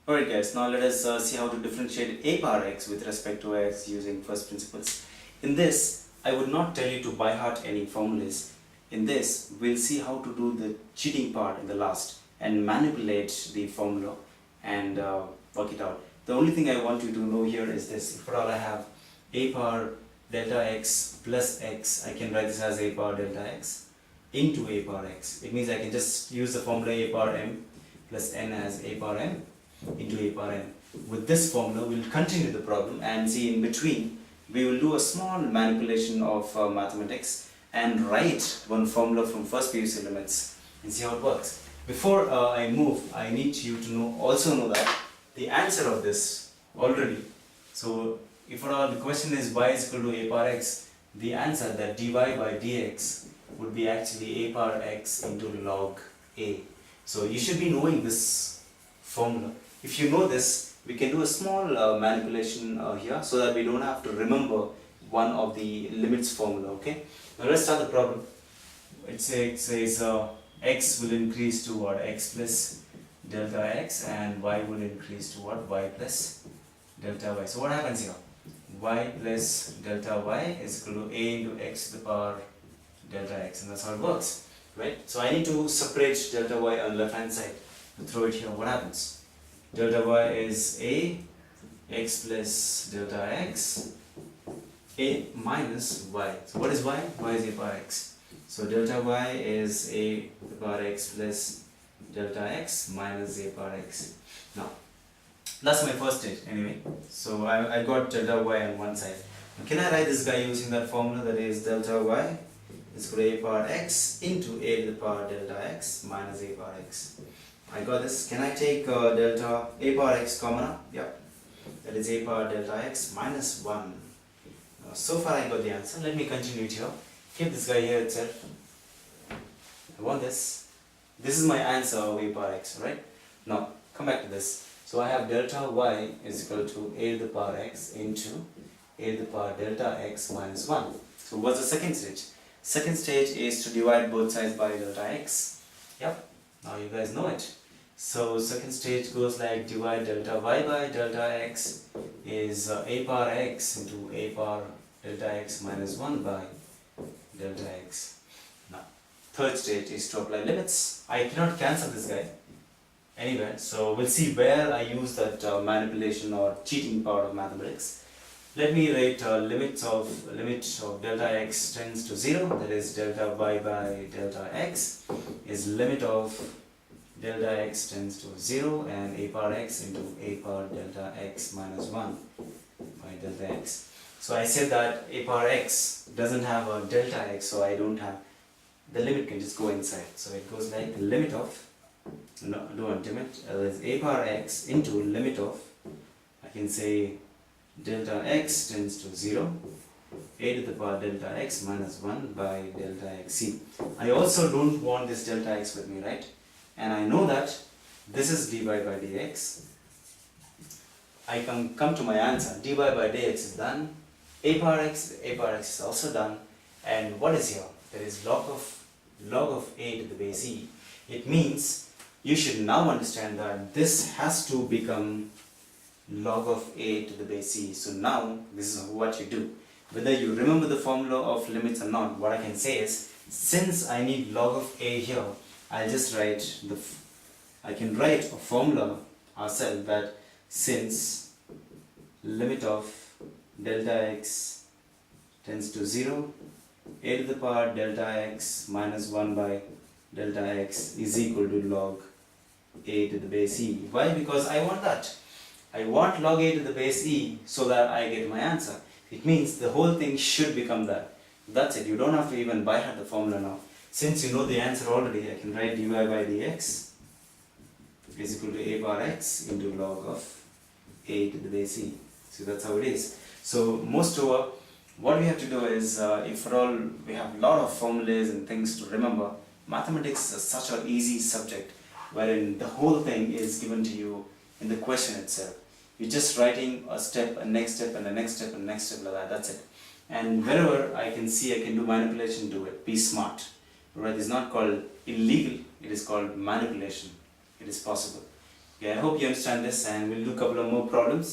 Alright guys, now let us see how to differentiate a power x with respect to x using first principles. In this, I would not tell you to by heart any formulas. In this, we'll see how to do the cheating part in the last and manipulate the formula and work it out. The only thing I want you to know here is this: if at all I have a power delta x plus x, I can write this as a power delta x into a power x. It means I can just use the formula a power m plus n as a power m into a power n. With this formula, we will continue the problem and see in between we will do a small manipulation of mathematics and write one formula from first PUC limits and see how it works. Before I move, I need you to also know that the answer of this already. So if at all the question is y is equal to a power x, the answer that dy by dx would be actually a power x into log a. So you should be knowing this formula. If you know this, we can do a small manipulation here so that we don't have to remember one of the limits formula. Okay. Now let's start the problem. It says x will increase to what? X plus delta x, and y will increase to what? Y plus delta y. So what happens here? Y plus delta y is equal to a into x to the power delta x, and that's how it works, right? So I need to separate delta y on the left hand side. Throw it here. What happens? Delta y is a x plus delta x, a minus y. So what is y? Y is a power x. So delta y is a to the power x plus delta x minus a power x. Now that's my first stage anyway. So I got delta y on one side. Now, can I write this guy using that formula, that is delta y is equal to a power x into a to the power delta x minus a power x. I got this. Can I take delta a power x common up? Yep. That is a power delta x minus 1. So far I got the answer. Let me continue it here. Keep this guy here itself. I want this. This is my answer of a power x, right? Now come back to this. So I have delta y is equal to a to the power x into a to the power delta x minus 1. So what's the second stage? Second stage is to divide both sides by delta x. Yep. Now you guys know it. So second stage goes like divide delta y by delta x is a power x into a power delta x minus 1 by delta x. Now third stage is to apply limits. I cannot cancel this guy anywhere, so we'll see where I use that manipulation or cheating part of mathematics. Let me write limit of delta x tends to 0, that is delta y by delta x is limit of delta x tends to 0 and a power x into a power delta x minus 1 by delta x. So I said that a power x doesn't have a delta x, so I don't have, the limit can just go inside. So it goes like the limit of, is a power x into limit of, I can say delta x tends to 0, a to the power delta x minus 1 by delta x. See, I also don't want this delta x with me, right? And I know that this is dy by dx. I can come to my answer. Dy by dx is done. A power x is also done. And what is here? There is log of a to the base e. It means you should now understand that this has to become log of a to the base e. So now this is what you do. Whether you remember the formula of limits or not, what I can say is, since I need log of a here, I'll just write I can write a formula ourselves that since limit of delta x tends to 0, a to the power delta x minus 1 by delta x is equal to log a to the base e. Why? Because I want that. I want log a to the base e so that I get my answer. It means the whole thing should become that. That's it. You don't have to even by heart the formula now. Since you know the answer already, I can write dy by dx is equal to a power x into log of a to the base e. So that's how it is. So most over, what we have to do is, if for all we have a lot of formulas and things to remember, mathematics is such an easy subject wherein the whole thing is given to you in the question itself. You're just writing a step, a next step, and a next step, and a next step like that. That's it. And wherever I can see I can do manipulation, do it. Be smart. Right? It's not called illegal. It is called manipulation. It is possible. Okay, I hope you understand this, and we'll do a couple of more problems.